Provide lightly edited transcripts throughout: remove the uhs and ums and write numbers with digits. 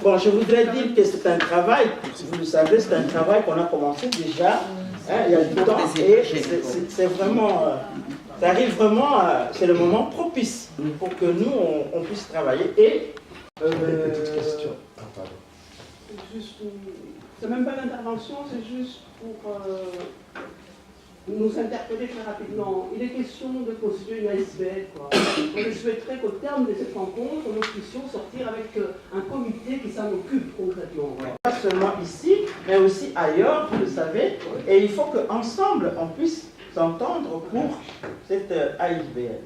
Bon, je voudrais dire que c'est un travail, vous le savez, c'est un travail qu'on a commencé déjà, hein, il y a du temps, et c'est vraiment, ça arrive vraiment, c'est le moment propice pour que nous, on puisse travailler. Et... petite question. C'est même pas l'intervention, c'est juste pour nous interpeller très rapidement. Il est question de constituer une ASBL, quoi. On souhaiterait qu'au terme de cette rencontre, nous puissions sortir avec un comité qui s'en occupe concrètement. Pas seulement ici, mais aussi ailleurs, vous le savez. Et il faut qu'ensemble, on puisse s'entendre pour cette ASBL.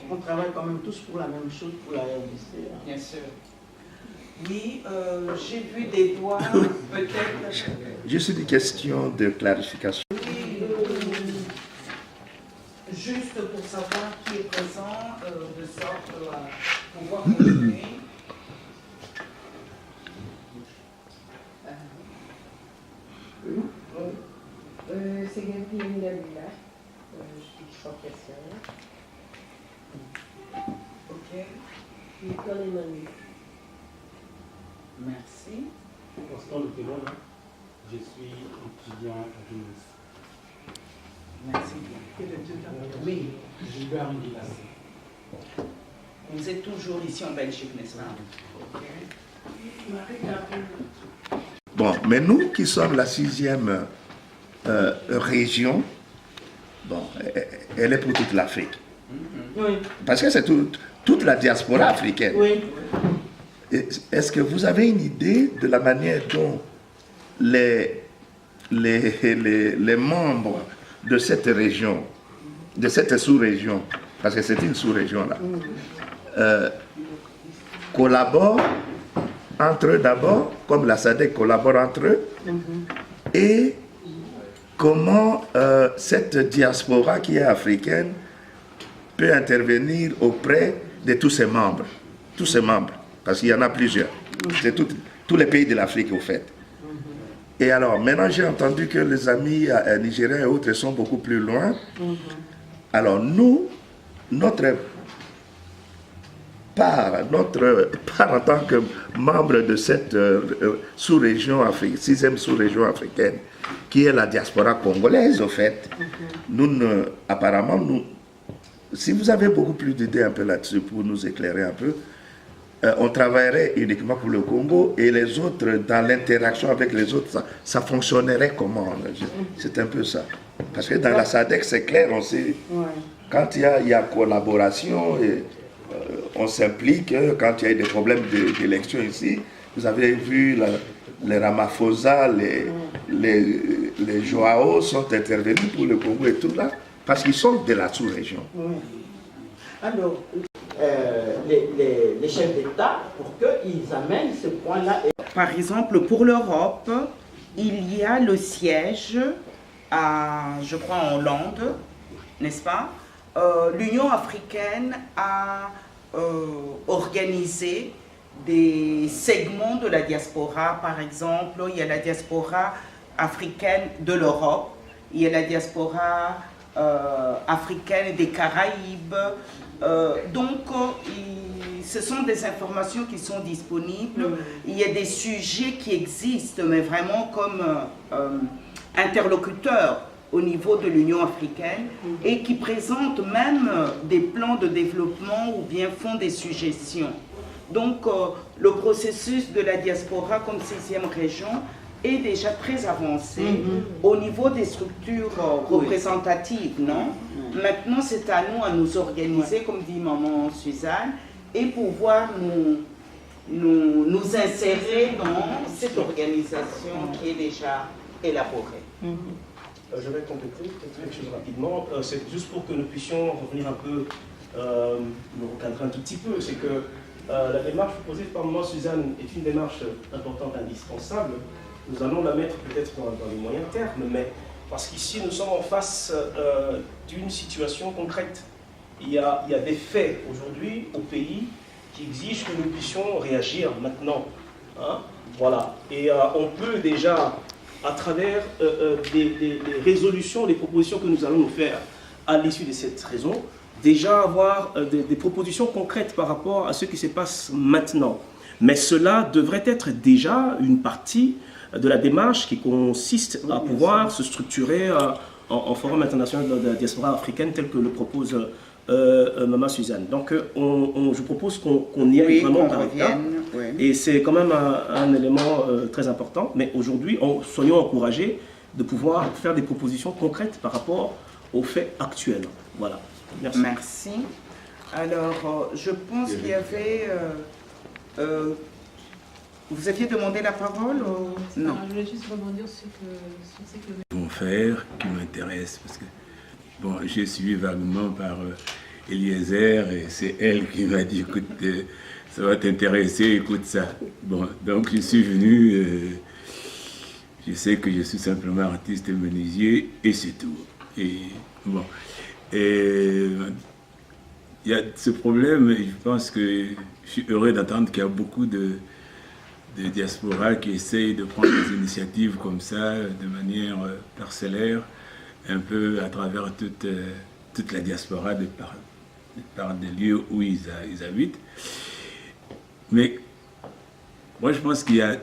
On travaille quand même tous pour la même chose, pour la RDC. Hein. Bien sûr. Oui, j'ai vu des doigts, peut-être... Juste une question de clarification. Juste pour savoir qui est présent, de sorte à pouvoir continuer. C'est Gabrielle Nabila, je suis professeure. Ok. Nicole Emmanuel. Merci. Constant Le Pélon, je suis étudiant à l'UNIS. Merci bien. Oui. Gilbert Nguilas. Vous êtes toujours ici en Belgique, n'est-ce pas? Bon, mais nous qui sommes la 6e région, bon, elle est pour toute l'Afrique. Oui. Parce que c'est toute la diaspora africaine. Oui. Est-ce que vous avez une idée de la manière dont les membres de cette région, de cette sous-région, parce que c'est une sous-région là, collaborent entre eux d'abord, comme la SADC collabore entre eux, et comment cette diaspora qui est africaine peut intervenir auprès de tous ses membres, parce qu'il y en a plusieurs, c'est tous les pays de l'Afrique au fait. Et alors, maintenant j'ai entendu que les amis nigériens et autres sont beaucoup plus loin. Alors nous, notre part en tant que membre de cette sous-région africaine, 6e sous-région africaine, qui est la diaspora congolaise au fait, apparemment, si vous avez beaucoup plus d'idées un peu là-dessus pour nous éclairer un peu, on travaillerait uniquement pour le Congo et les autres, dans l'interaction avec les autres, ça fonctionnerait comment? C'est un peu ça. Parce que dans la SADC, c'est clair, on sait, quand il y a collaboration, et, on s'implique, quand il y a des problèmes d'élection ici, vous avez vu les Ramaphosa, les Joao sont intervenus pour le Congo et tout là, parce qu'ils sont de la sous-région. Alors, les chefs d'État, pour qu'ils amènent ce point-là. Par exemple, pour l'Europe, il y a le siège à, je crois, en Hollande, n'est-ce pas? L'Union africaine a organisé des segments de la diaspora. Par exemple, il y a la diaspora africaine de l'Europe, il y a la diaspora africaine des Caraïbes. Ce sont des informations qui sont disponibles. Il y a des sujets qui existent, mais vraiment comme interlocuteurs au niveau de l'Union africaine et qui présentent même des plans de développement ou bien font des suggestions. Donc, le processus de la diaspora comme 6e région est déjà très avancé au niveau des structures représentatives, non? Maintenant, c'est à nous organiser, comme dit maman Suzanne, et pouvoir nous insérer dans cette organisation qui est déjà élaborée. Je vais compléter peut-être quelque chose rapidement. C'est juste pour que nous puissions revenir un peu, nous recadrer un tout petit peu. C'est que la démarche proposée par maman Suzanne est une démarche importante, indispensable. Nous allons la mettre peut-être dans les moyens termes, mais Parce qu'ici, nous sommes en face d'une situation concrète. Il y a des faits aujourd'hui au pays qui exigent que nous puissions réagir maintenant. Hein? Voilà. Et on peut déjà, à travers des résolutions, des propositions que nous allons nous faire à l'issue de cette raison, déjà avoir des propositions concrètes par rapport à ce qui se passe maintenant. Mais cela devrait être déjà une partie de la démarche qui consiste à pouvoir se structurer en forum international de la diaspora africaine tel que le propose Maman Suzanne. Donc je propose qu'on y aille vraiment par étapes. Et c'est quand même un élément très important. Mais aujourd'hui, soyons encouragés de pouvoir faire des propositions concrètes par rapport aux faits actuels. Voilà. Merci. Merci. Alors, je pense qu'il y avait... vous aviez demandé la parole ou... Non. Je voulais juste rebondir sur ce que... Mon frère qui m'intéresse, parce que bon, j'ai suivi vaguement par Eliezer et c'est elle qui m'a dit, écoute, ça va t'intéresser, écoute ça. Bon, donc je suis venu, je sais que je suis simplement artiste menuisier et c'est tout. Et bon, et il y a ce problème, et je pense que je suis heureux d'entendre qu'il y a beaucoup de diaspora qui essayent de prendre des initiatives comme ça, de manière parcellaire, un peu à travers toute la diaspora de par des lieux où ils habitent. Mais moi, je pense qu'il y a...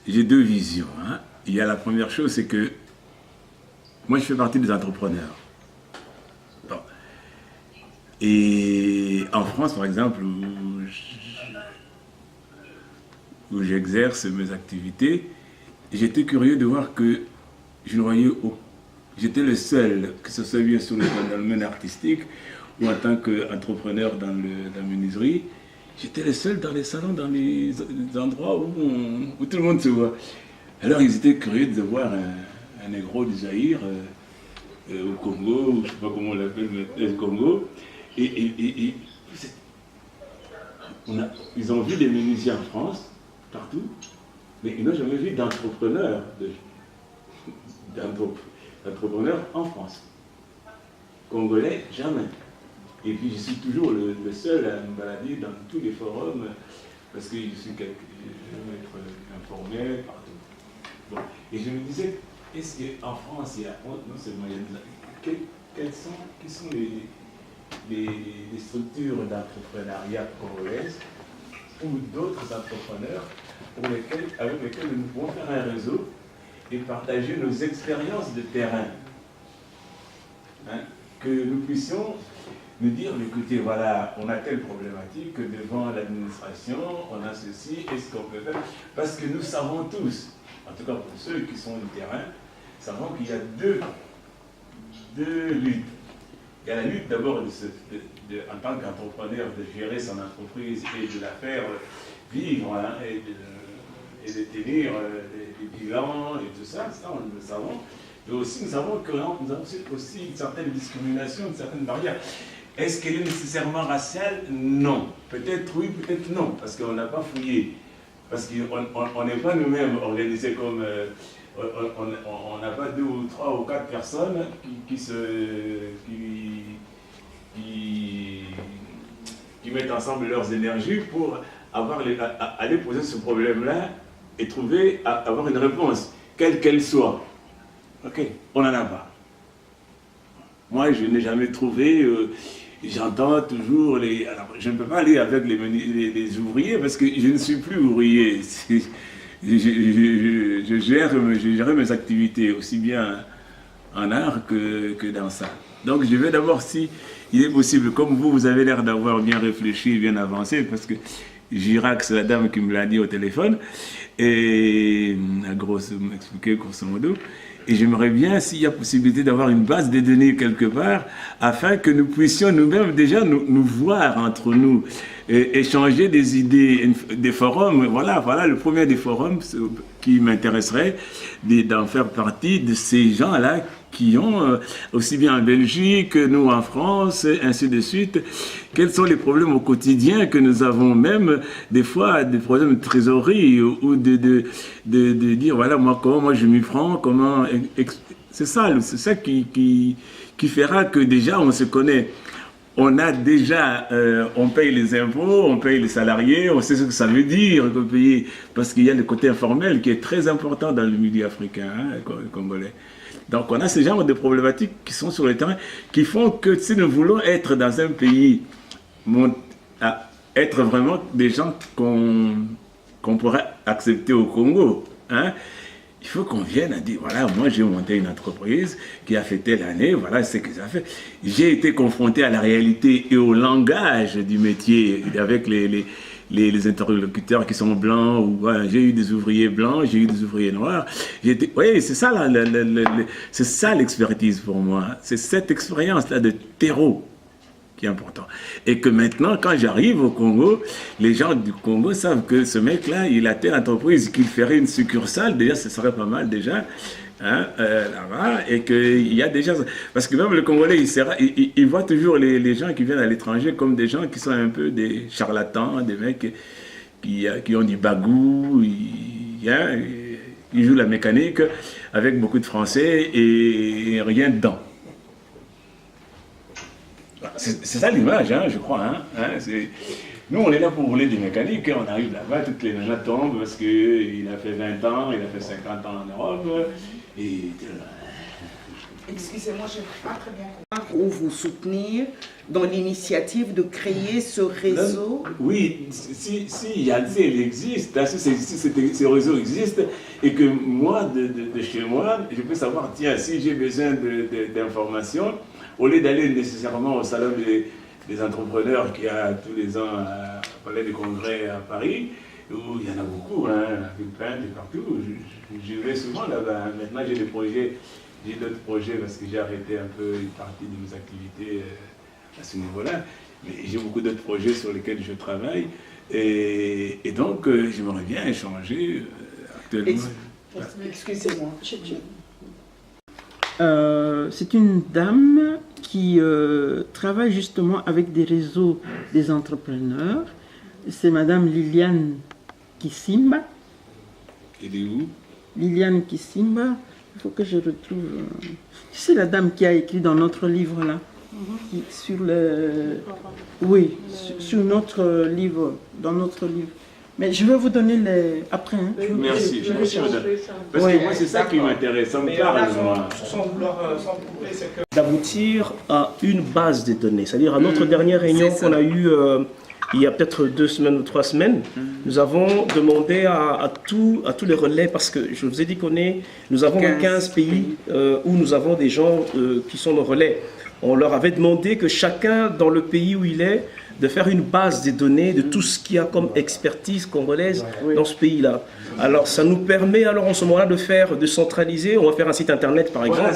J'ai deux visions. Hein. Il y a la première chose, c'est que moi, je fais partie des entrepreneurs. Bon. Et en France, par exemple, où j'exerce mes activités, j'étais curieux de voir que je ne voyais aucun. J'étais le seul, que ce soit bien sûr dans le domaine artistique ou en tant qu'entrepreneur dans la menuiserie, j'étais le seul dans les salons, dans les endroits où tout le monde se voit. Alors ils étaient curieux de voir un négro du Zaïre au Congo, ou je ne sais pas comment on l'appelle, mais le Congo. Et ils ont vu des menuisiers en France, partout, mais ils n'ont jamais vu d'entrepreneurs en France. Congolais, jamais. Et puis je suis toujours le seul à me balader dans tous les forums parce que je veux être informé partout. Bon. Et je me disais, est-ce qu'en France, il y a non seulement qui sont les structures d'entrepreneuriat congolaises ou d'autres entrepreneurs avec lesquels nous pouvons faire un réseau et partager nos expériences de terrain. Hein, que nous puissions nous dire, écoutez, voilà, on a telle problématique, que devant l'administration, on a ceci, est-ce qu'on peut faire? Parce que nous savons tous, en tout cas pour ceux qui sont du terrain, savons qu'il y a deux luttes. Il y a la lutte d'abord en tant qu'entrepreneur de gérer son entreprise et de la faire vivre, hein, et de tenir les bilans et tout ça, ça on le savons. Mais aussi nous savons que nous avons aussi une certaine discrimination, une certaine barrière. Est-ce qu'elle est nécessairement raciale? Non. Peut-être oui, peut-être non, parce qu'on n'a pas fouillé. Parce qu'on n'est pas nous-mêmes organisés comme... on n'a pas 2 ou 3 ou 4 personnes qui mettent ensemble leurs énergies pour aller poser ce problème-là et avoir une réponse, quelle qu'elle soit. Ok, on n'en a pas. Moi, je n'ai jamais trouvé... J'entends toujours alors, je ne peux pas aller avec les ouvriers parce que je ne suis plus ouvrier. Je gère mes activités aussi bien en art que dans ça. Donc je vais d'abord, si il est possible, comme vous avez l'air d'avoir bien réfléchi, bien avancé, parce que Girac, c'est la dame qui me l'a dit au téléphone, et m'expliquer grosso modo. Et j'aimerais bien, s'il y a possibilité d'avoir une base de données quelque part, afin que nous puissions nous-mêmes déjà nous voir entre nous, et échanger des idées, des forums. Voilà le premier des forums qui m'intéresserait, d'en faire partie de ces gens-là qui ont, aussi bien en Belgique que nous en France, ainsi de suite. Quels sont les problèmes au quotidien que nous avons, même des fois des problèmes de trésorerie ou de dire voilà comment moi je m'y prends, comment c'est ça qui fera que déjà on se connaît. On a déjà, on paye les impôts, on paye les salariés, on sait ce que ça veut dire que payer, parce qu'il y a le côté informel qui est très important dans le milieu africain, congolais. Donc on a ce genre de problématiques qui sont sur le terrain, qui font que si nous voulons être dans un pays, être vraiment des gens qu'on pourrait accepter au Congo, hein, il faut qu'on vienne à dire, voilà, moi j'ai monté une entreprise qui a fait telle année, voilà ce que ça fait. J'ai été confronté à la réalité et au langage du métier avec les interlocuteurs qui sont blancs, ou voilà, j'ai eu des ouvriers blancs, j'ai eu des ouvriers noirs. Oui, c'est ça, c'est ça l'expertise pour moi. C'est cette expérience-là de terreau qui est important. Et que maintenant, quand j'arrive au Congo, les gens du Congo savent que ce mec-là, il a telle entreprise qu'il ferait une succursale, déjà, ce serait pas mal déjà, hein, là-bas, et qu'il y a déjà... Parce que même le Congolais, il voit toujours les gens qui viennent à l'étranger comme des gens qui sont un peu des charlatans, des mecs qui ont du bagou, ils jouent la mécanique avec beaucoup de français et rien dedans. C'est ça l'image, hein, je crois. Nous, on est là pour rouler des mécaniques, on arrive là-bas, toutes les nanas tombent parce qu'il a fait 20 ans, il a fait 50 ans en Europe. Excusez-moi, je n'ai pas très bien compris. Ou vous soutenir dans l'initiative de créer ce réseau? Oui, si il existe, si ces réseaux existent, et que moi, de chez moi, je peux savoir, tiens, si j'ai besoin d'informations, au lieu d'aller nécessairement au salon des entrepreneurs qu'il y a tous les ans au Palais des Congrès à Paris, où il y en a beaucoup, hein, plein de partout, je vais souvent là-bas. Maintenant, j'ai d'autres projets parce que j'ai arrêté un peu une partie de mes activités à ce niveau-là, mais j'ai beaucoup d'autres projets sur lesquels je travaille, et donc j'aimerais bien échanger actuellement. Excusez-moi. C'est une dame qui travaille justement avec des réseaux des entrepreneurs. C'est Madame Liliane Kisimba. Elle est où? Liliane Kisimba. Il faut que je retrouve... C'est la dame qui a écrit dans notre livre là. Sur le... Oui, sur notre livre, dans notre livre. Mais je vais vous donner les... Après. Hein. Merci, merci madame. Parce que moi, c'est ça qui m'intéresse, ça me parle, moi. Sans couper, c'est que... d'aboutir à une base de données. C'est-à-dire, à notre dernière réunion qu'on a eue il y a peut-être 2 semaines ou 3 semaines, nous avons demandé à tous les relais, parce que je vous ai dit nous avons 15 pays où nous avons des gens qui sont nos relais. On leur avait demandé que chacun, dans le pays où il est, de faire une base des données de tout ce qu'il y a comme expertise congolaise dans ce pays-là. Alors, ça nous permet, alors en ce moment-là, de centraliser. On va faire un site internet, par exemple,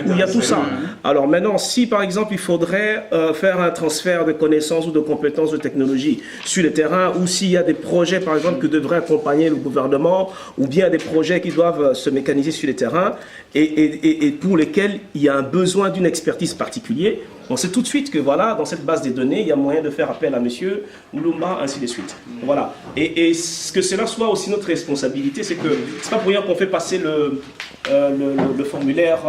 où il y a tout ça. Alors maintenant, si par exemple, il faudrait faire un transfert de connaissances ou de compétences de technologie sur le terrain, ou s'il y a des projets, par exemple, que devrait accompagner le gouvernement, ou bien des projets qui doivent se mécaniser sur les terrains, et pour lesquels il y a un besoin d'une expertise particulière, on sait tout de suite que voilà, dans cette base des données, il y a moyen de faire appel à monsieur Oulumba, ainsi de suite. Voilà. Et que cela soit aussi notre responsabilité, c'est que c'est pas pour rien qu'on fait passer le formulaire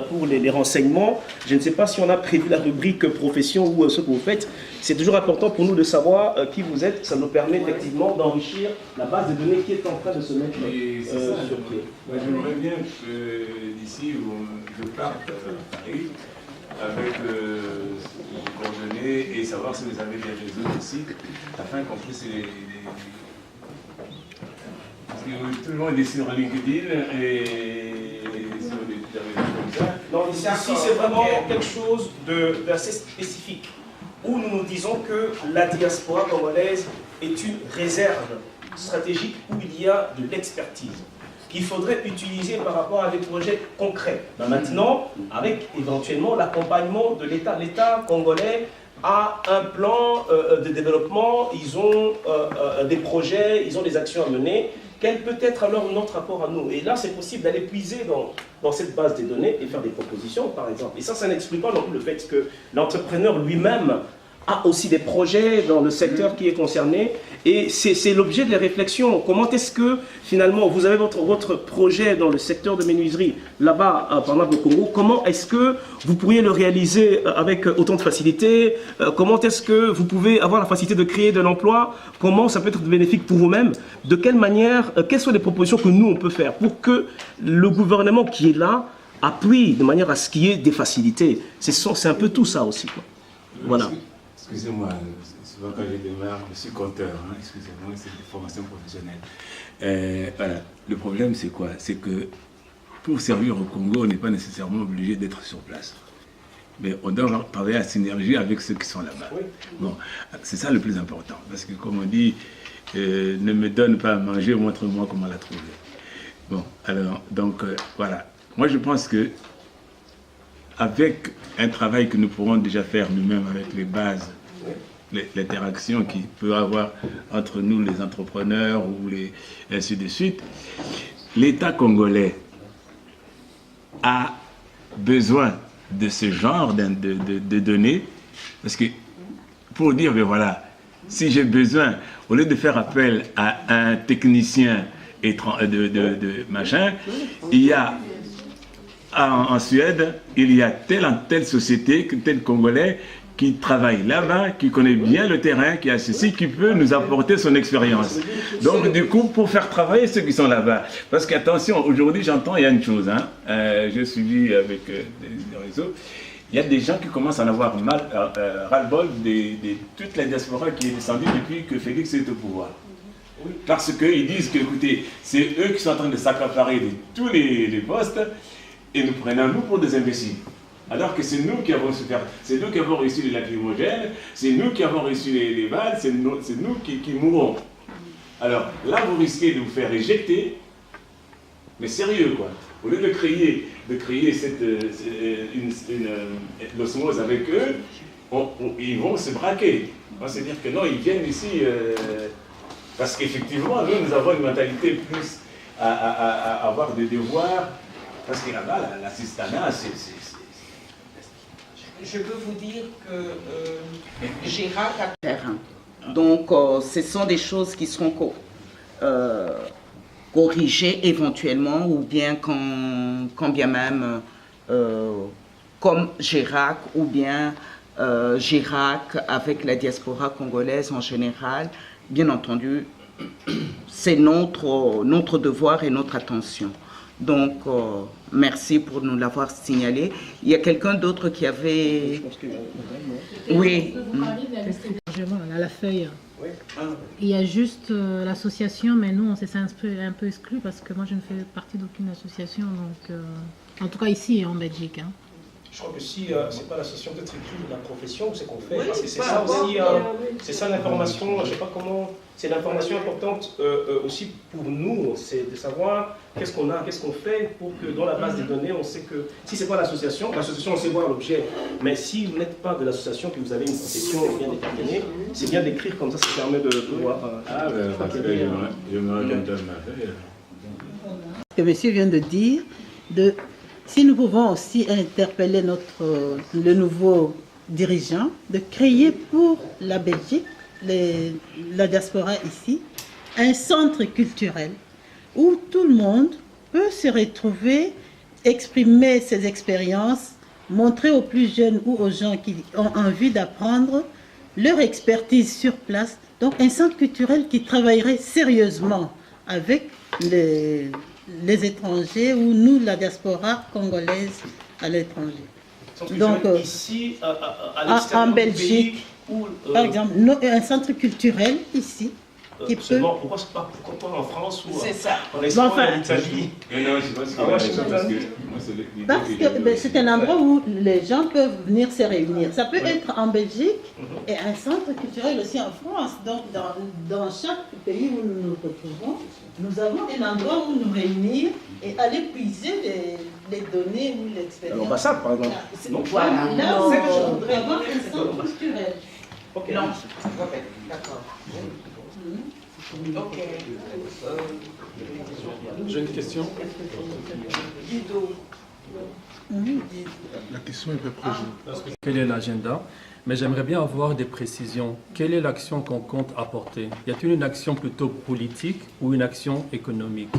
pour les renseignements. Je ne sais pas si on a prévu la rubrique profession ou ce que vous faites. C'est toujours important pour nous de savoir qui vous êtes. Ça nous permet effectivement d'enrichir la base de données qui est en train de se mettre sur pied. J'aimerais bien que d'ici je parte à Paris avec vos coordonnées et savoir si vous avez des réseaux aussi, afin qu'on puisse parce que tout le monde est sur LinkedIn et sur des réseaux comme ça. Non, ici c'est vraiment quelque chose d'assez spécifique, où nous nous disons que la diaspora congolaise est une réserve stratégique où il y a de l'expertise qu'il faudrait utiliser par rapport à des projets concrets. Maintenant, avec éventuellement l'accompagnement de l'État. L'État congolais a un plan de développement, ils ont des projets, ils ont des actions à mener quel peut être alors notre rapport à nous? Et là, c'est possible d'aller puiser dans cette base des données et faire des propositions, par exemple. Et ça n'exclut pas non plus le fait que l'entrepreneur lui-même a aussi des projets dans le secteur qui est concerné. Et c'est l'objet de la réflexion. Comment est-ce que, finalement, vous avez votre projet dans le secteur de menuiserie, là-bas, par exemple au Congo, comment est-ce que vous pourriez le réaliser avec autant de facilité? Comment est-ce que vous pouvez avoir la facilité de créer de l'emploi? Comment ça peut être bénéfique pour vous-même? De quelle manière, quelles sont les propositions que nous, on peut faire pour que le gouvernement qui est là appuie de manière à ce qu'il y ait des facilités? C'est un peu tout ça aussi, quoi. Voilà. Excusez-moi, souvent quand je démarre, je suis compteur, hein, excusez-moi, c'est des formations professionnelles. Voilà. Le problème, c'est quoi? C'est que pour servir au Congo, on n'est pas nécessairement obligé d'être sur place. Mais on doit travailler à synergie avec ceux qui sont là-bas. Oui. Bon, c'est ça le plus important. Parce que, comme on dit, ne me donne pas à manger, montre-moi comment la trouver. Bon, alors, donc, voilà. Moi, je pense que avec un travail que nous pourrons déjà faire nous-mêmes avec les bases, l'interaction qu'il peut y avoir entre nous, les entrepreneurs, ou ainsi de suite, l'État congolais a besoin de ce genre de données, parce que pour dire, ben voilà, si j'ai besoin, au lieu de faire appel à un technicien de machin, il y a en Suède, il y a telle société, tel Congolais qui travaille là-bas, qui connaît bien le terrain, qui a ceci, qui peut nous apporter son expérience. Donc, du coup, pour faire travailler ceux qui sont là-bas. Parce qu'attention, aujourd'hui, j'entends, il y a une chose, hein, j'ai suivi avec des réseaux, il y a des gens qui commencent à en avoir ras-le-bol de toute la diaspora qui est descendue depuis que Félix est au pouvoir. Parce qu'ils disent que, écoutez, c'est eux qui sont en train de s'accaparer de tous les postes, et nous prenons nous pour des imbéciles. Alors que c'est nous qui avons souffert, c'est nous qui avons reçu les lacrymogènes, c'est nous qui avons reçu les balles, c'est nous qui mourrons. Alors là, vous risquez de vous faire éjecter, mais sérieux quoi. Au lieu de créer l'osmose avec eux, ils vont se braquer. On va se dire que non, ils viennent ici parce qu'effectivement, nous avons une mentalité plus à avoir des devoirs. Parce que là-bas, l'assistanat, c'est... Je peux vous dire que Gérard a terrain. Donc, ce sont des choses qui seront corrigées éventuellement, ou bien quand bien même, comme Gérard, ou bien Girac avec la diaspora congolaise en général, bien entendu, c'est notre devoir et notre attention. Donc, merci pour nous l'avoir signalé. Il y a quelqu'un d'autre qui avait... Oui. À la feuille. Il y a juste l'association, mais nous, on s'est un peu exclus parce que moi, je ne fais partie d'aucune association. Donc, en tout cas, ici en Belgique. Hein. Je crois que si c'est pas l'association peut-être de la profession, c'est qu'on fait. Oui, parce que c'est ça aussi, c'est ça l'information, je sais pas comment, c'est l'information importante aussi pour nous, c'est de savoir qu'est-ce qu'on a, qu'est-ce qu'on fait pour que dans la base des données, on sait que si c'est pas l'association, on sait voir l'objet, mais si vous n'êtes pas de l'association, que vous avez une profession bien déterminée, c'est bien d'écrire comme ça permet de voir. Ce que monsieur vient de dire, si nous pouvons aussi interpeller le nouveau dirigeant, de créer pour la Belgique, la diaspora ici, un centre culturel où tout le monde peut se retrouver, exprimer ses expériences, montrer aux plus jeunes ou aux gens qui ont envie d'apprendre leur expertise sur place. Donc un centre culturel qui travaillerait sérieusement avec les étrangers ou nous, la diaspora congolaise à l'étranger. Donc, ici, à en Belgique, par exemple, un centre culturel ici. Qui peut... Pourquoi pas en France ou en Espagne, en Italie? Non, je pense que parce que c'est un endroit où les gens peuvent venir se réunir. Ça peut être en Belgique et un centre culturel aussi en France. Donc, dans chaque pays où nous nous retrouvons, nous avons un endroit où nous réunir et aller puiser les données ou l'expérience. L'ambassade, par exemple. Voilà. Là où on voudrait avoir un centre culturel. Ok. Non, d'accord. J'ai une question. La question est peu proche. Quel est l'agenda? Mais j'aimerais bien avoir des précisions. Quelle est l'action qu'on compte apporter? Y a-t-il une action plutôt politique ou une action économique?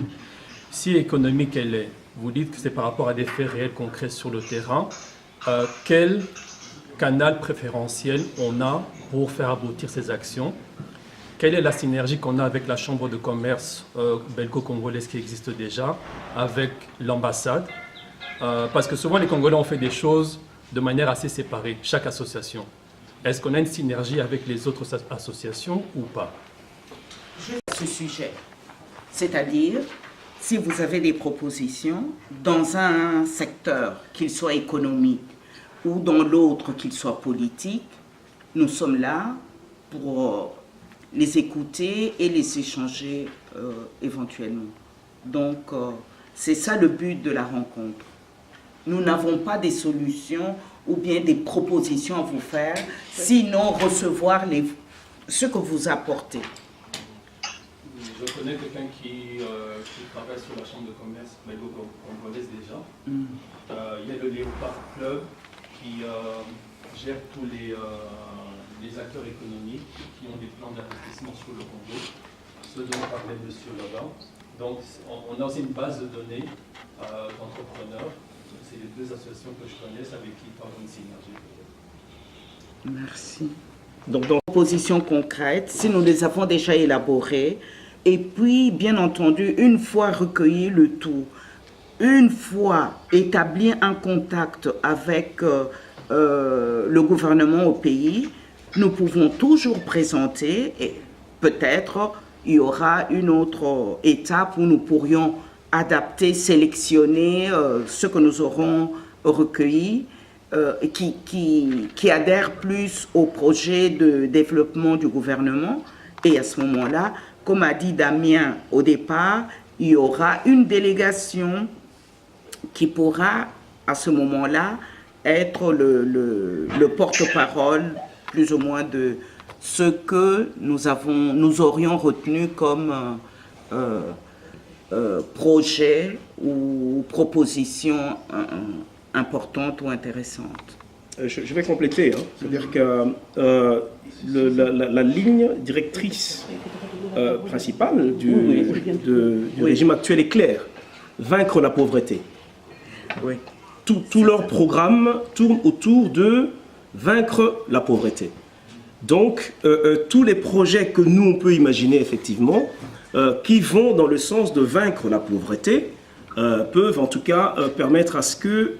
Si économique elle est, vous dites que c'est par rapport à des faits réels concrets sur le terrain. Quel canal préférentiel on a pour faire aboutir ces actions? Quelle est la synergie qu'on a avec la Chambre de commerce belgo-congolaise qui existe déjà, avec l'ambassade? Parce que souvent les Congolais ont fait des choses de manière assez séparée, chaque association. Est-ce qu'on a une synergie avec les autres associations ou pas? Ce sujet, c'est-à-dire, si vous avez des propositions dans un secteur, qu'il soit économique ou dans l'autre, qu'il soit politique, nous sommes là pour les écouter et les échanger éventuellement. Donc, c'est ça le but de la rencontre. Nous n'avons pas des solutions ou bien des propositions à vous faire, sinon recevoir ce que vous apportez. Je connais quelqu'un qui travaille sur la Chambre de commerce belgo-congolaise déjà. Il y a le Léopard Club qui gère tous les acteurs économiques qui ont des plans d'investissement sur le Congo, ce dont parlait M. Logan. Donc on a aussi une base de données d'entrepreneurs. C'est les deux associations que je connais avec qui il y a une synergie. Merci. Donc, propositions concrètes, si nous les avons déjà élaborées, et puis, bien entendu, une fois recueilli le tout, une fois établi un contact avec le gouvernement au pays, nous pouvons toujours présenter, et peut-être il y aura une autre étape où nous pourrions adapter, sélectionner ce que nous aurons recueilli, qui adhèrent plus au projet de développement du gouvernement. Et à ce moment-là, comme a dit Damien au départ, il y aura une délégation qui pourra, à ce moment-là, être le porte-parole, plus ou moins, de ce que nous aurions retenu comme projet ou proposition importante ou intéressante. Je vais compléter, hein. C'est-à-dire que la ligne directrice principale du régime actuel est claire: vaincre la pauvreté. Oui. Tout leur programme tourne autour de vaincre la pauvreté. Donc, tous les projets que nous, on peut imaginer effectivement, qui vont dans le sens de vaincre la pauvreté, peuvent en tout cas permettre à ce que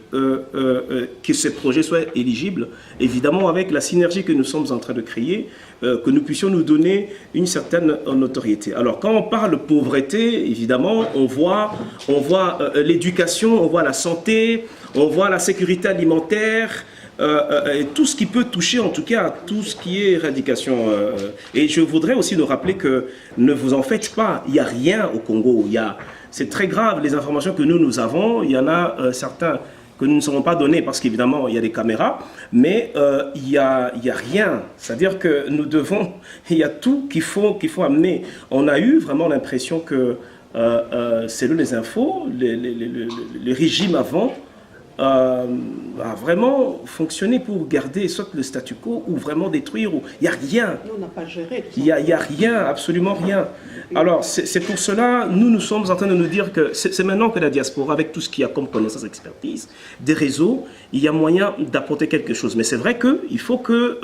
ces projets soient éligibles, évidemment avec la synergie que nous sommes en train de créer, que nous puissions nous donner une certaine notoriété. Alors quand on parle de pauvreté, évidemment, on voit l'éducation, on voit la santé, on voit la sécurité alimentaire, et tout ce qui peut toucher en tout cas à tout ce qui est éradication. Et je voudrais aussi nous rappeler que ne vous en faites pas, il n'y a rien au Congo. C'est très grave les informations que nous avons, il y en a certains que nous ne saurons pas donner parce qu'évidemment il y a des caméras, mais il y a rien. C'est-à-dire que nous devons, il y a tout qu'il faut amener. On a eu vraiment l'impression que selon les infos, le régime avant a vraiment fonctionné pour garder soit le statu quo ou vraiment détruire. Il n'y a rien. On n'a pas géré. Il n'y a rien, absolument rien. Alors c'est pour cela, nous sommes en train de nous dire que c'est maintenant que la diaspora, avec tout ce qu'il y a comme connaissance, expertise, des réseaux, il y a moyen d'apporter quelque chose. Mais c'est vrai qu'il faut que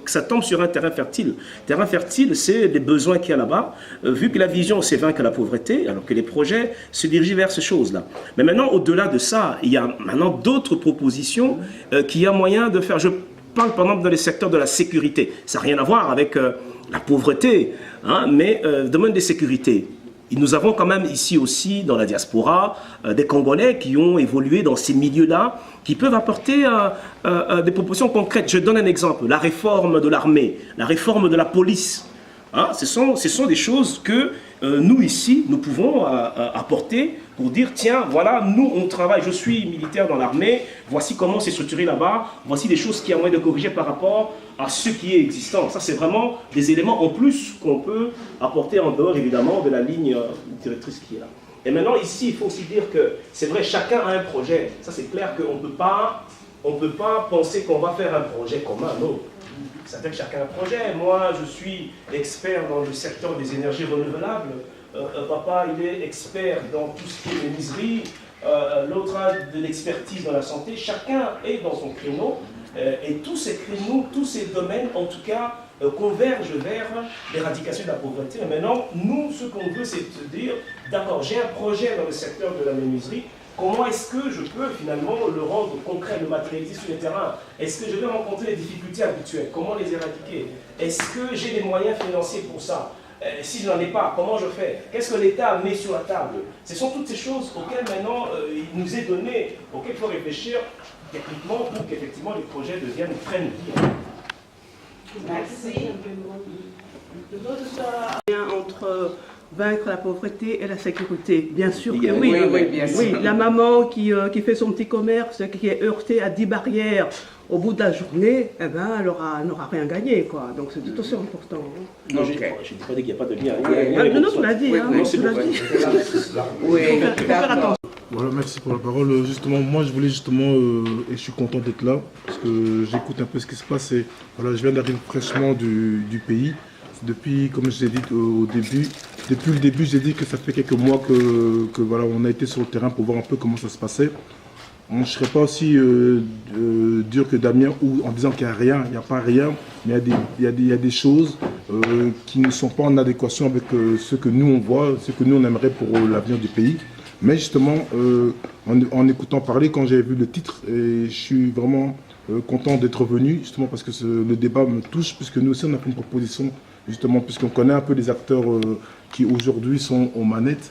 ça tombe sur un terrain fertile. Terrain fertile, c'est les besoins qu'il y a là-bas. Vu que la vision, c'est vaincre la pauvreté, alors que les projets se dirigent vers ces choses-là. Mais maintenant, au-delà de ça, il y a maintenant d'autres propositions qu'il y a moyen de faire. Je parle par exemple dans les secteurs de la sécurité. Ça n'a rien à voir avec la pauvreté, hein, mais domaine de sécurité. Nous avons quand même ici aussi, dans la diaspora, des Congolais qui ont évolué dans ces milieux-là, qui peuvent apporter des propositions concrètes. Je donne un exemple, la réforme de l'armée, la réforme de la police. Hein, ce sont des choses que nous ici, nous pouvons apporter pour dire, tiens, voilà, nous on travaille, je suis militaire dans l'armée, voici comment c'est structuré là-bas, voici des choses qu'il y a moyen de corriger par rapport à ce qui est existant. Ça, c'est vraiment des éléments en plus qu'on peut apporter en dehors, évidemment, de la ligne directrice qui est là. Et maintenant, ici, il faut aussi dire que, c'est vrai, chacun a un projet. Ça, c'est clair qu'on ne peut pas penser qu'on va faire un projet commun, non. Ça fait que chacun a un projet. Moi, je suis expert dans le secteur des énergies renouvelables. Papa, il est expert dans tout ce qui est menuiserie. L'autre a de l'expertise dans la santé. Chacun est dans son créneau. Et tous ces créneaux, tous ces domaines, en tout cas, convergent vers l'éradication de la pauvreté. Mais maintenant, nous, ce qu'on veut, c'est de dire, d'accord, j'ai un projet dans le secteur de la menuiserie. Comment est-ce que je peux finalement le rendre concret, le matérialiser sur le terrain? Est-ce que je vais rencontrer les difficultés habituelles? Comment les éradiquer? Est-ce que j'ai les moyens financiers pour ça? Si je n'en ai pas, comment je fais? Qu'est-ce que l'État met sur la table? Ce sont toutes ces choses auxquelles maintenant il nous est donné, auxquelles il faut réfléchir techniquement pour qu'effectivement les projets prennent vie. Merci. Entre vaincre la pauvreté et la sécurité. Bien sûr que oui. Oui, la maman qui fait son petit commerce, qui est heurtée à 10 barrières au bout de la journée, eh ben, elle n'aura rien gagné, quoi. Donc c'est tout aussi important. Hein. Non, je ne dis pas qu'il n'y a pas de lien. Non, tu l'as dit. Hein, tu l'as dit. Oui, faire attention. Voilà, merci pour la parole. Justement, moi je voulais justement, et je suis content d'être là, parce que j'écoute un peu ce qui se passe. Et voilà, je viens d'arriver fraîchement du pays. Depuis, comme je l'ai dit au début, depuis le début, j'ai dit que ça fait quelques mois que voilà, on a été sur le terrain pour voir un peu comment ça se passait. Je ne serais pas aussi dur que Damien en disant qu'il n'y a rien, il n'y a pas rien, mais il y a des choses qui ne sont pas en adéquation avec ce que nous on voit, ce que nous on aimerait pour l'avenir du pays. Mais justement, en écoutant parler, quand j'ai vu le titre, et je suis vraiment content d'être venu, justement parce que le débat me touche, puisque nous aussi on a fait une proposition, justement, puisqu'on connaît un peu les acteurs qui aujourd'hui sont aux manettes,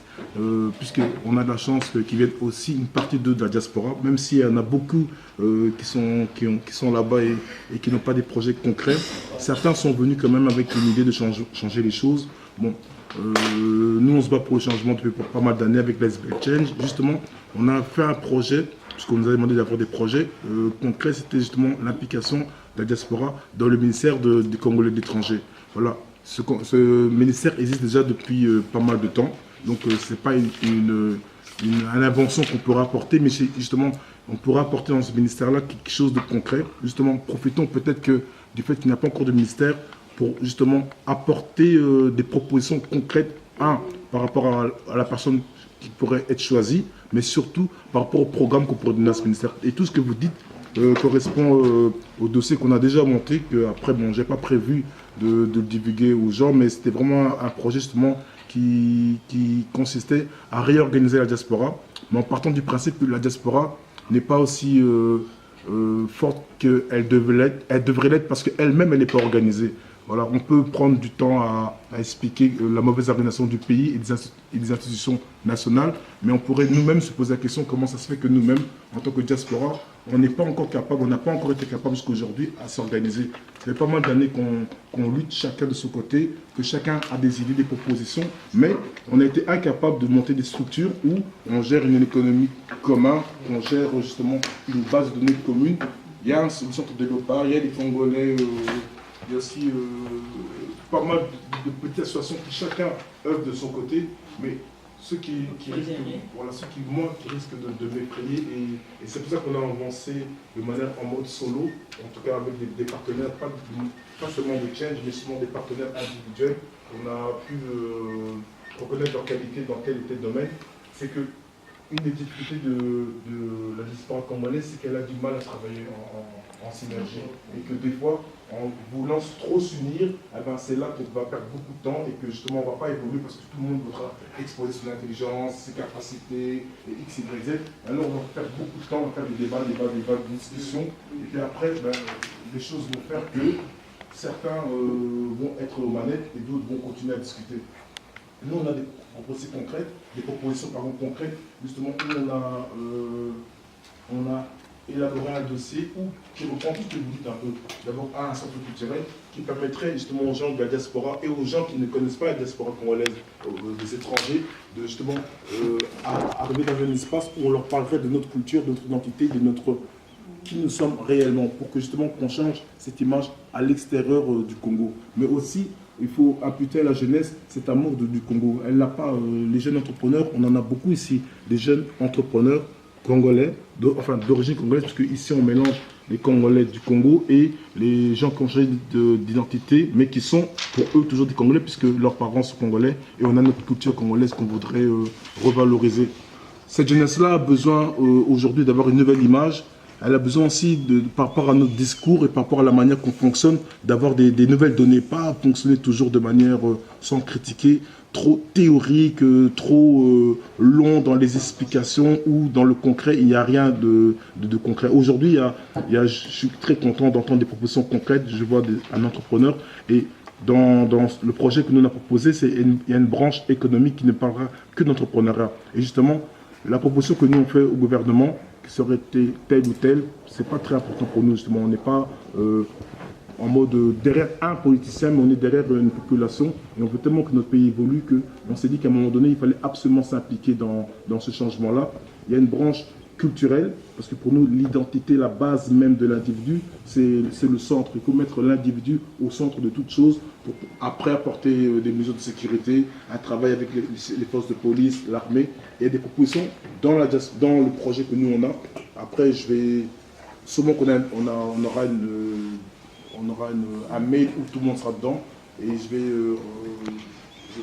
puisqu'on a de la chance qu'ils viennent aussi une partie de la diaspora, même s'il y en a beaucoup qui sont là-bas et qui n'ont pas des projets concrets. Certains sont venus quand même avec une idée de changer les choses. Bon, nous on se bat pour le changement depuis pas mal d'années avec l'SBL Change. Justement, on a fait un projet, puisqu'on nous a demandé d'avoir des projets concrets, c'était justement l'implication de la diaspora dans le ministère des Congolais de l'étranger. Voilà, ce ministère existe déjà depuis pas mal de temps, donc ce n'est pas une invention qu'on pourra apporter, mais justement, on pourra apporter dans ce ministère-là quelque chose de concret. Justement, profitons peut-être du fait qu'il n'y a pas encore de ministère pour justement apporter des propositions concrètes, par rapport à la personne qui pourrait être choisie, mais surtout par rapport au programme qu'on pourrait donner à ce ministère. Et tout ce que vous dites correspond au dossier qu'on a déjà monté, que après, bon, j'ai pas prévu de le divulguer aux gens, mais c'était vraiment un projet justement qui consistait à réorganiser la diaspora, mais en partant du principe que la diaspora n'est pas aussi forte qu'elle devrait l'être parce qu'elle-même, elle n'est pas organisée. Voilà, on peut prendre du temps à expliquer la mauvaise organisation du pays et des institutions nationales, mais on pourrait nous-mêmes se poser la question comment ça se fait que nous-mêmes, en tant que diaspora, on n'est pas encore capable, on n'a pas encore été capable jusqu'à aujourd'hui à s'organiser. Ça fait pas mal d'années qu'on lutte chacun de son côté, que chacun a des idées, des propositions, mais on a été incapable de monter des structures où on gère une économie commune, on gère justement une base de données commune. Il y a un centre de Léopard, il y a des Congolais. Il y a aussi pas mal de petites associations qui chacun œuvre de son côté, mais ceux qui risquent de m'effrayer. Et c'est pour ça qu'on a avancé de manière en mode solo, en tout cas avec des partenaires, pas seulement de Change, mais seulement des partenaires individuels. On a pu reconnaître leur qualité dans tel et tel domaine. C'est que une des difficultés de la diaspora congolaise, c'est qu'elle a du mal à travailler en synergie. Et que des fois, en voulant trop s'unir, eh ben c'est là qu'on va perdre beaucoup de temps et que justement on ne va pas évoluer parce que tout le monde voudra exposer son intelligence, ses capacités, et X, Y, Z. Alors on va perdre beaucoup de temps, on va faire des débats, des discussions. Et puis après, les choses vont faire que certains vont être aux manettes et d'autres vont continuer à discuter. Nous, on a des propositions concrètes, justement où on a élaborer un dossier qui reprend tout ce que vous dites un peu, d'abord un centre culturel qui permettrait justement aux gens de la diaspora et aux gens qui ne connaissent pas la diaspora congolaise, des étrangers, de justement arriver dans un espace où on leur parlerait de notre culture, de notre identité, de notre qui nous sommes réellement, pour que justement qu'on change cette image à l'extérieur du Congo. Mais aussi, il faut imputer à la jeunesse cet amour du Congo. Elle n'a pas, les jeunes entrepreneurs, on en a beaucoup ici, des jeunes entrepreneurs congolais, d'origine congolaise, parce qu'ici on mélange les Congolais du Congo et les gens qui ont changé d'identité, mais qui sont pour eux toujours des Congolais, puisque leurs parents sont congolais, et on a notre culture congolaise qu'on voudrait revaloriser. Cette jeunesse-là a besoin aujourd'hui d'avoir une nouvelle image. Elle a besoin aussi, par rapport à notre discours et par rapport à la manière qu'on fonctionne, d'avoir des nouvelles données, pas fonctionner toujours de manière sans critiquer, trop théorique, trop long dans les explications ou dans le concret. Il n'y a rien de concret. Aujourd'hui, je suis très content d'entendre des propositions concrètes. Je vois un entrepreneur et dans le projet que nous avons proposé, il y a une branche économique qui ne parlera que d'entrepreneuriat. Et justement, la proposition que nous avons faite au gouvernement, qui serait telle ou telle, c'est pas très important pour nous justement. On n'est pas en mode derrière un politicien, mais on est derrière une population et on veut tellement que notre pays évolue qu'on s'est dit qu'à un moment donné, il fallait absolument s'impliquer dans ce changement-là. Il y a une branche culturelle, parce que pour nous, l'identité, la base même de l'individu, c'est le centre. Il faut mettre l'individu au centre de toute chose pour après apporter des mesures de sécurité, un travail avec les forces de police, l'armée. Il y a des propositions dans le projet que nous on a. Après, sûrement on aura un mail où tout le monde sera dedans et je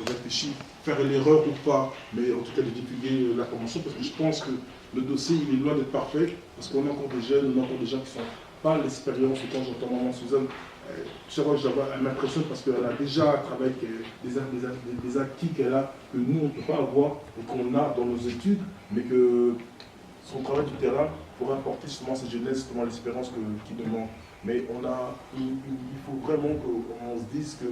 réfléchis faire l'erreur ou pas, mais en tout cas de divulguer l'information parce que je pense que le dossier il est loin d'être parfait parce qu'on a encore des jeunes, on a encore des gens qui sont pas l'expérience. Quand j'entends maman Suzanne, chaque fois elle m'impressionne parce qu'elle a déjà travaillé avec des acquis qu'elle a que nous on ne peut pas avoir et qu'on a dans nos études, mais que son travail du terrain pourrait apporter justement à cette jeunesse, justement l'espérance qui demande. Mais il faut vraiment qu'on se dise que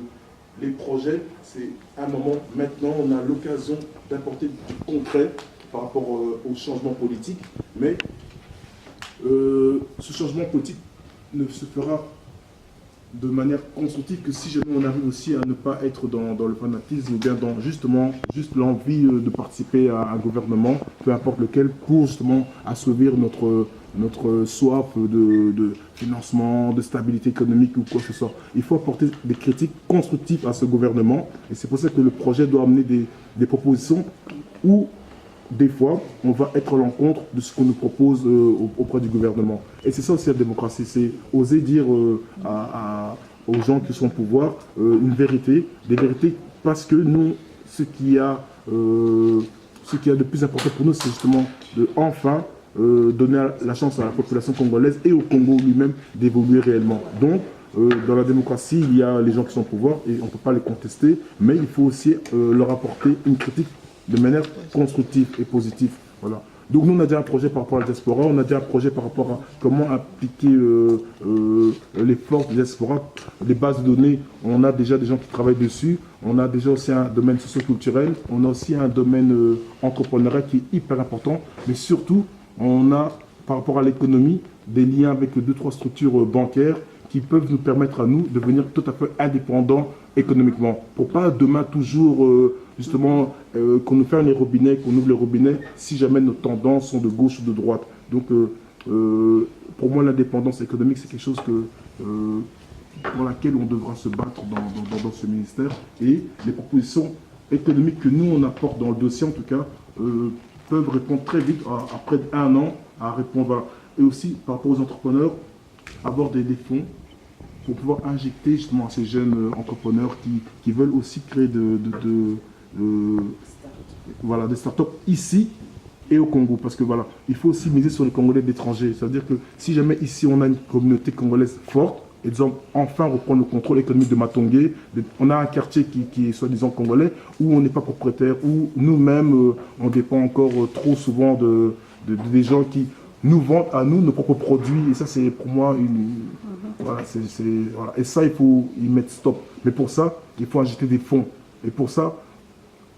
les projets, c'est un moment, maintenant on a l'occasion d'apporter du concret par rapport au changement politique, mais ce changement politique ne se fera de manière constructive que si jamais on arrive aussi à ne pas être dans le fanatisme ou bien dans juste l'envie de participer à un gouvernement, peu importe lequel, pour justement assouvir notre soif de financement, de stabilité économique ou quoi que ce soit. Il faut apporter des critiques constructives à ce gouvernement et c'est pour ça que le projet doit amener des propositions où des fois, on va être à l'encontre de ce qu'on nous propose auprès du gouvernement. Et c'est ça aussi la démocratie, c'est oser dire aux gens qui sont au pouvoir une vérité, des vérités, parce que nous, ce qui a de plus important pour nous, c'est justement de enfin donner la chance à la population congolaise et au Congo lui-même d'évoluer réellement. Donc, dans la démocratie, il y a les gens qui sont au pouvoir et on ne peut pas les contester, mais il faut aussi leur apporter une critique de manière constructive et positive. Voilà. Donc nous, on a déjà un projet par rapport à la diaspora, on a déjà un projet par rapport à comment appliquer les forces de la diaspora, les bases de données, on a déjà des gens qui travaillent dessus, on a déjà aussi un domaine socio-culturel, on a aussi un domaine entrepreneurial qui est hyper important, mais surtout, on a, par rapport à l'économie, des liens avec 2-3 structures bancaires qui peuvent nous permettre à nous de devenir tout à fait indépendants économiquement. Pour pas demain toujours, justement, qu'on nous ferme les robinets, qu'on ouvre les robinets, si jamais nos tendances sont de gauche ou de droite. Donc, pour moi, l'indépendance économique, c'est quelque chose pour laquelle on devra se battre dans ce ministère. Et les propositions économiques que nous, on apporte dans le dossier, en tout cas, peuvent répondre très vite, après 1 an, à répondre. Et aussi, par rapport aux entrepreneurs, avoir des fonds pour pouvoir injecter justement à ces jeunes entrepreneurs qui veulent aussi créer des startups ici et au Congo. Parce que voilà, il faut aussi miser sur les Congolais d'étrangers. C'est-à-dire que si jamais ici on a une communauté congolaise forte, et disons enfin reprendre le contrôle économique de Matongé, on a un quartier qui est soi-disant congolais, où on n'est pas propriétaire, où nous-mêmes on dépend encore trop souvent des gens qui nous vendent à nous nos propres produits. Et ça, c'est pour moi voilà. Et ça, il faut y mettre stop. Mais pour ça, il faut injecter des fonds. Et pour ça,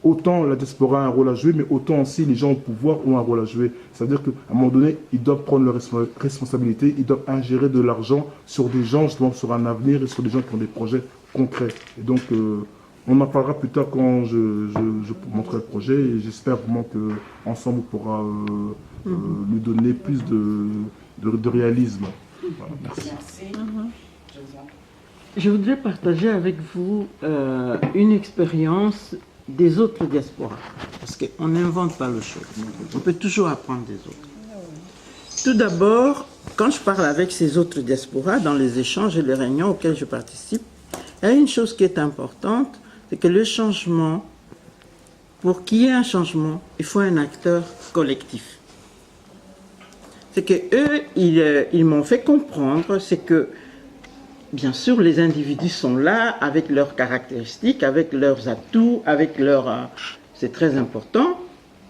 autant la diaspora a un rôle à jouer, mais autant aussi les gens au pouvoir ont un rôle à jouer. C'est-à-dire qu'à un moment donné, ils doivent prendre leurs responsabilités, ils doivent ingérer de l'argent sur des gens, justement, sur un avenir et sur des gens qui ont des projets concrets. Et donc, on en parlera plus tard quand je montrerai le projet et j'espère vraiment qu'ensemble on pourra lui donner plus de réalisme. Voilà, merci. Je voudrais partager avec vous une expérience des autres diasporas, parce qu'on n'invente pas le chose. On peut toujours apprendre des autres. Tout d'abord, quand je parle avec ces autres diasporas, dans les échanges et les réunions auxquelles je participe, il y a une chose qui est importante, c'est que le changement, pour qu'il y ait un changement, il faut un acteur collectif. C'est que eux, ils m'ont fait comprendre, c'est que bien sûr, les individus sont là avec leurs caractéristiques, avec leurs atouts, avec leurs... c'est très important.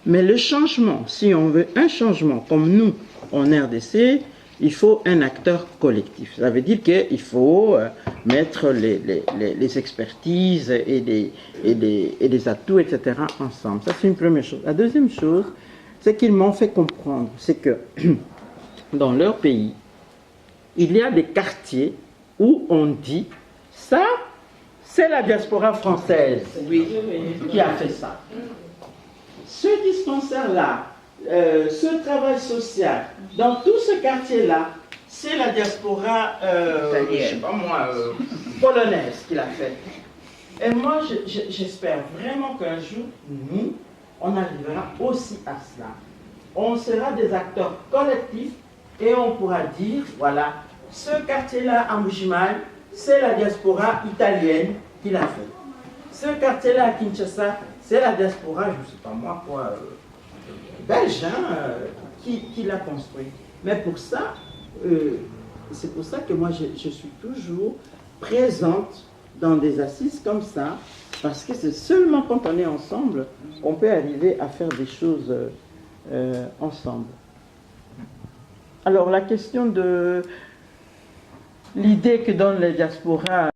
Mais le changement, si on veut un changement comme nous, en RDC, il faut un acteur collectif. Ça veut dire qu'il faut mettre les expertises et les atouts, etc. ensemble. Ça, c'est une première chose. La deuxième chose, c'est qu'ils m'ont fait comprendre, c'est que dans leur pays, il y a des quartiers où on dit, ça, c'est la diaspora française qui a fait ça. Ce dispensaire-là, ce travail social, dans tout ce quartier-là, c'est la diaspora, je sais pas moi, polonaise qui l'a fait. Et moi, j'espère vraiment qu'un jour, nous, on arrivera aussi à cela. On sera des acteurs collectifs et on pourra dire, voilà, ce quartier-là à Mbuji-Mayi, c'est la diaspora italienne qui l'a fait. Ce quartier-là à Kinshasa, c'est la diaspora, je ne sais pas moi quoi, belge, qui l'a construit. Mais pour ça, c'est pour ça que moi je suis toujours présente dans des assises comme ça, parce que c'est seulement quand on est ensemble qu'on peut arriver à faire des choses ensemble. Alors la question de l'idée que donne la diaspora